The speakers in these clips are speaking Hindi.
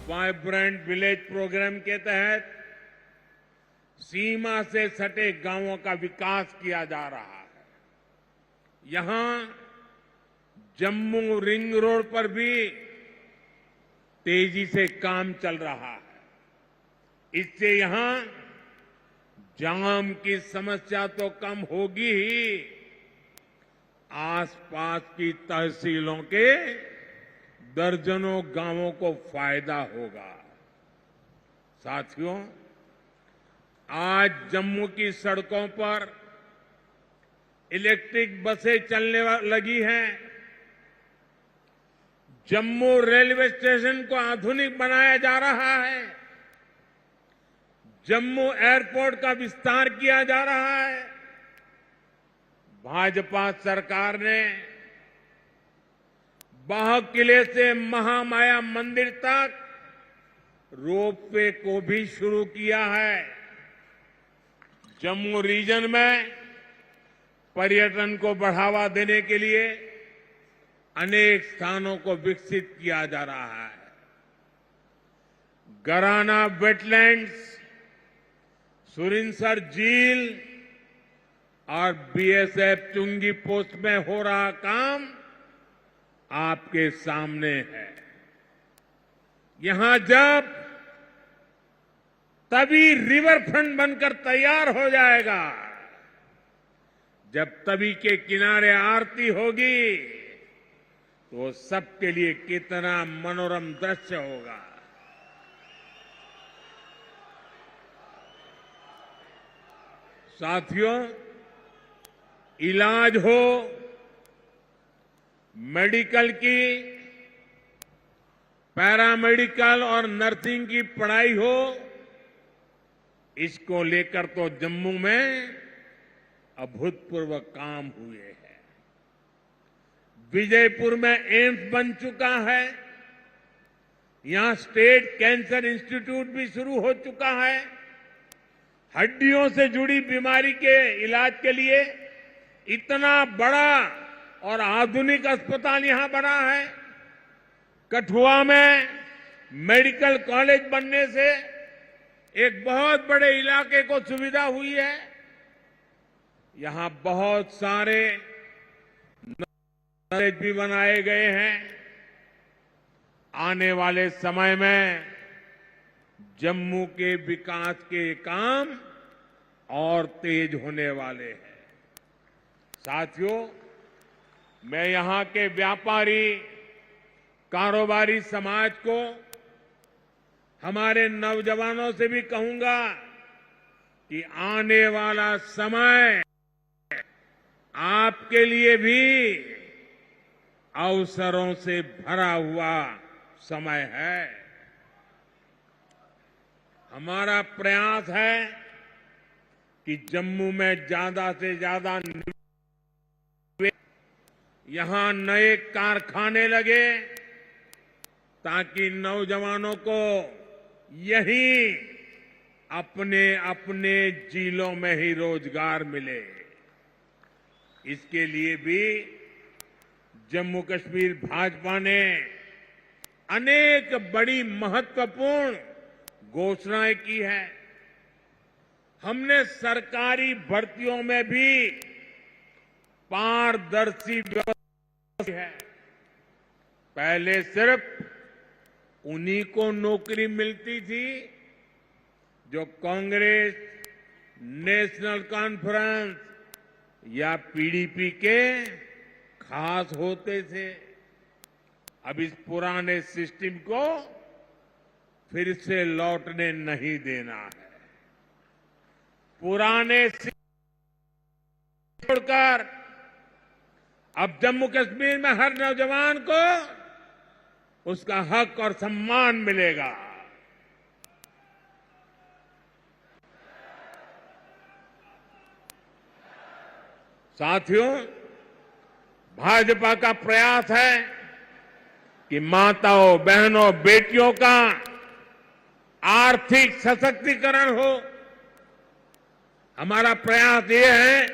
वाइब्रेंट विलेज प्रोग्राम के तहत सीमा से सटे गांवों का विकास किया जा रहा है। यहां जम्मू रिंग रोड पर भी तेजी से काम चल रहा है। इससे यहां जाम की समस्या तो कम होगी ही, आसपास की तहसीलों के दर्जनों गांवों को फायदा होगा। साथियों, आज जम्मू की सड़कों पर इलेक्ट्रिक बसें चलने लगी हैं। जम्मू रेलवे स्टेशन को आधुनिक बनाया जा रहा है। जम्मू एयरपोर्ट का विस्तार किया जा रहा है। भाजपा सरकार ने बाह किले से महामाया मंदिर तक रोपवे को भी शुरू किया है। जम्मू रीजन में पर्यटन को बढ़ावा देने के लिए अनेक स्थानों को विकसित किया जा रहा है। गराना वेटलैंड्स, सुरिनसर झील और बीएसएफ चुंगी पोस्ट में हो रहा काम आपके सामने है। यहां जब तभी रिवर फ्रंट बनकर तैयार हो जाएगा, जब तवी के किनारे आरती होगी तो सबके लिए कितना मनोरम दृश्य होगा। साथियों, इलाज हो, मेडिकल की, पैरामेडिकल और नर्सिंग की पढ़ाई हो, इसको लेकर तो जम्मू में अभूतपूर्व काम हुए हैं। विजयपुर में एम्स बन चुका है। यहां स्टेट कैंसर इंस्टीट्यूट भी शुरू हो चुका है। हड्डियों से जुड़ी बीमारी के इलाज के लिए इतना बड़ा और आधुनिक अस्पताल यहां बना है। कठुआ में मेडिकल कॉलेज बनने से एक बहुत बड़े इलाके को सुविधा हुई है। यहां बहुत सारे कॉलेज भी बनाए गए हैं। आने वाले समय में जम्मू के विकास के काम और तेज होने वाले हैं। साथियों, मैं यहां के व्यापारी, कारोबारी समाज को, हमारे नौजवानों से भी कहूंगा कि आने वाला समय आपके लिए भी अवसरों से भरा हुआ समय है। हमारा प्रयास है कि जम्मू में ज्यादा से ज्यादा यहां नए कारखाने लगे ताकि नौजवानों को यहीं अपने अपने जिलों में ही रोजगार मिले। इसके लिए भी जम्मू कश्मीर भाजपा ने अनेक बड़ी महत्वपूर्ण घोषणाएं की है। हमने सरकारी भर्तियों में भी पारदर्शी व्यवस्था की है। पहले सिर्फ उन्हीं को नौकरी मिलती थी जो कांग्रेस, नेशनल कॉन्फ्रेंस या पीडीपी के खास होते थे। अब इस पुराने सिस्टम को फिर से लौटने नहीं देना है। पुराने सिस्टम छोड़कर अब जम्मू कश्मीर में हर नौजवान को उसका हक और सम्मान मिलेगा। साथियों, भाजपा का प्रयास है कि माताओं, बहनों, बेटियों का आर्थिक सशक्तिकरण हो। हमारा प्रयास ये है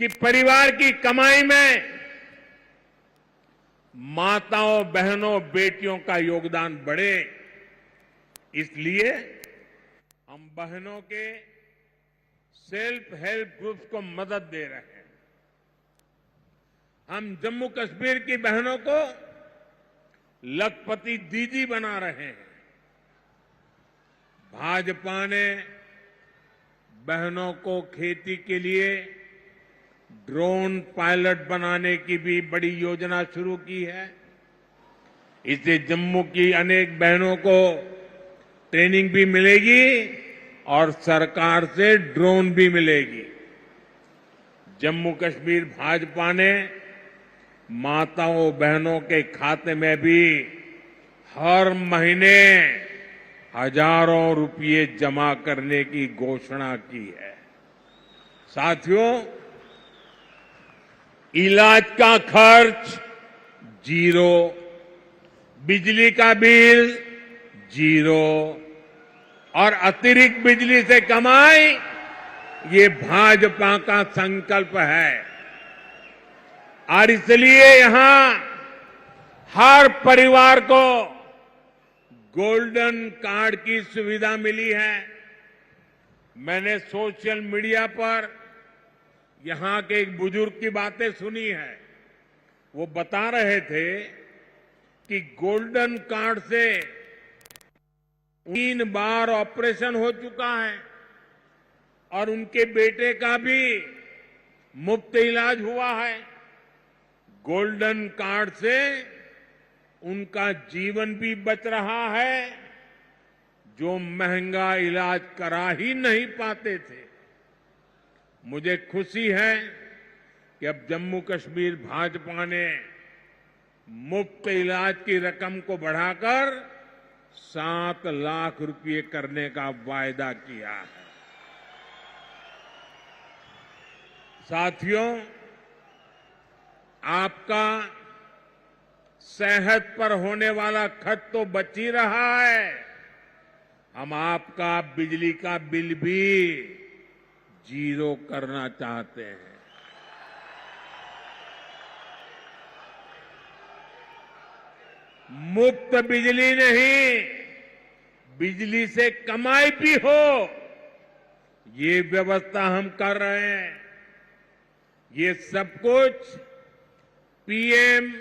कि परिवार की कमाई में माताओं, बहनों, बेटियों का योगदान बढ़े, इसलिए हम बहनों के सेल्फ हेल्प ग्रुप्स को मदद दे रहे हैं। हम जम्मू कश्मीर की बहनों को लखपति दीदी बना रहे हैं। भाजपा ने बहनों को खेती के लिए ड्रोन पायलट बनाने की भी बड़ी योजना शुरू की है। इससे जम्मू की अनेक बहनों को ट्रेनिंग भी मिलेगी और सरकार से ड्रोन भी मिलेगी। जम्मू कश्मीर भाजपा ने माताओं बहनों के खाते में भी हर महीने हजारों रुपये जमा करने की घोषणा की है। साथियों, इलाज का खर्च जीरो, बिजली का बिल जीरो और अतिरिक्त बिजली से कमाई, ये भाजपा का संकल्प है। और इसलिए यहां हर परिवार को गोल्डन कार्ड की सुविधा मिली है। मैंने सोशल मीडिया पर यहां के एक बुजुर्ग की बातें सुनी है। वो बता रहे थे कि गोल्डन कार्ड से 3 बार ऑपरेशन हो चुका है और उनके बेटे का भी मुफ्त इलाज हुआ है। गोल्डन कार्ड से उनका जीवन भी बच रहा है, जो महंगा इलाज करा ही नहीं पाते थे। मुझे खुशी है कि अब जम्मू कश्मीर भाजपा ने मुफ्त इलाज की रकम को बढ़ाकर 7 लाख रुपये करने का वायदा किया है। साथियों, आपका सेहत पर होने वाला खर्च तो बच ही रहा है। हम आपका बिजली का बिल भी जीरो करना चाहते हैं। मुफ्त बिजली नहीं, बिजली से कमाई भी हो, ये व्यवस्था हम कर रहे हैं। ये सब कुछ पीएम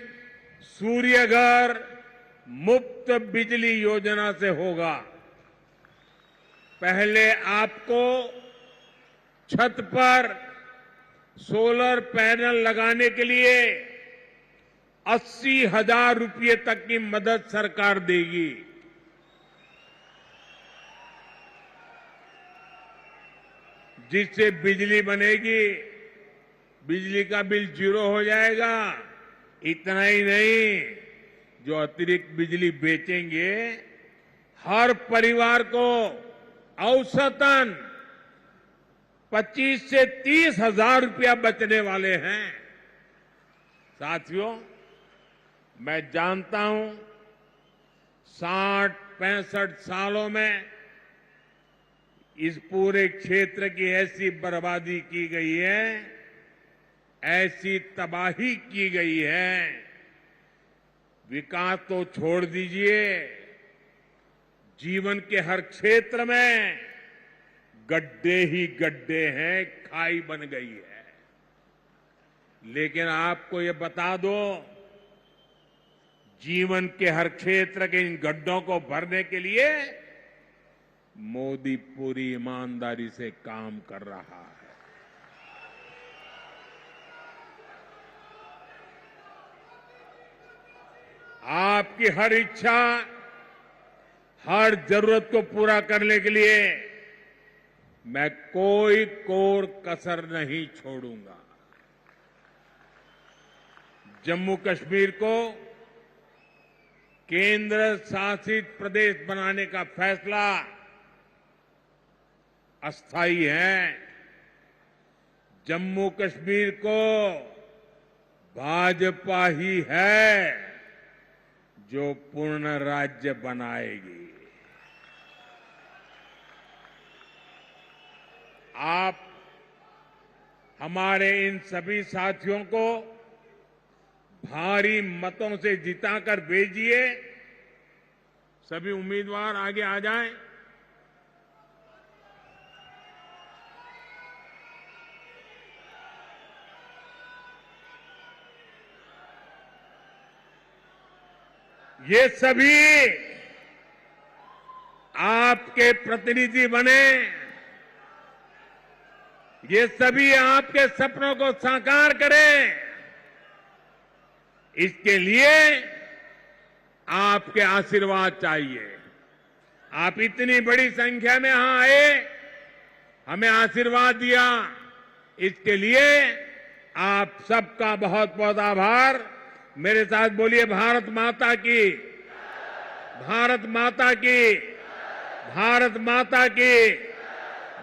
सूर्य घर मुफ्त बिजली योजना से होगा। पहले आपको छत पर सोलर पैनल लगाने के लिए 80,000 रुपये तक की मदद सरकार देगी। जिससे बिजली बनेगी, बिजली का बिल जीरो हो जाएगा। इतना ही नहीं, जो अतिरिक्त बिजली बेचेंगे, हर परिवार को औसतन 25 से 30,000 रुपया बचने वाले हैं। साथियों, मैं जानता हूं 60-65 सालों में इस पूरे क्षेत्र की ऐसी बर्बादी की गई है, ऐसी तबाही की गई है, विकास तो छोड़ दीजिए, जीवन के हर क्षेत्र में गड्ढे ही गड्ढे हैं, खाई बन गई है। लेकिन आपको ये बता दो, जीवन के हर क्षेत्र के इन गड्ढों को भरने के लिए मोदी पूरी ईमानदारी से काम कर रहा है। आपकी हर इच्छा, हर जरूरत को पूरा करने के लिए मैं कोई कोर कसर नहीं छोड़ूंगा। जम्मू कश्मीर को केंद्र शासित प्रदेश बनाने का फैसला अस्थायी है। जम्मू कश्मीर को भाजपा ही है जो पूर्ण राज्य बनाएगी। आप हमारे इन सभी साथियों को भारी मतों से जिताकर भेजिए। सभी उम्मीदवार आगे आ जाएं। ये सभी आपके प्रतिनिधि बने, ये सभी आपके सपनों को साकार करें। इसके लिए आपके आशीर्वाद चाहिए। आप इतनी बड़ी संख्या में यहां आए, हमें आशीर्वाद दिया, इसके लिए आप सबका बहुत बहुत आभार। मेरे साथ बोलिए, भारत माता की, भारत माता की, भारत माता की।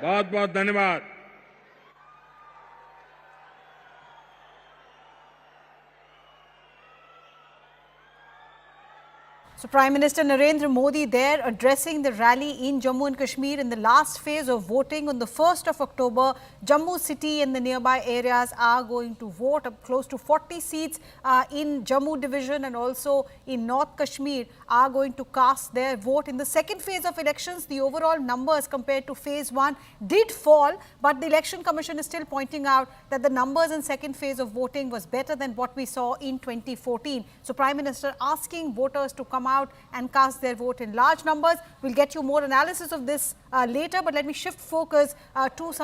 बहुत बहुत धन्यवाद। So Prime Minister Narendra Modi there addressing the rally in Jammu and Kashmir in the last phase of voting on the 1st of October. Jammu city and the nearby areas are going to vote. Up close to 40 seats in Jammu division and also in North Kashmir are going to cast their vote. In the second phase of elections, the overall numbers compared to phase 1 did fall, but the Election Commission is still pointing out that the numbers in second phase of voting was better than what we saw in 2014. So Prime Minister asking voters to come out and cast their vote in large numbers. We'll get you more analysis of this later, but let me shift focus to some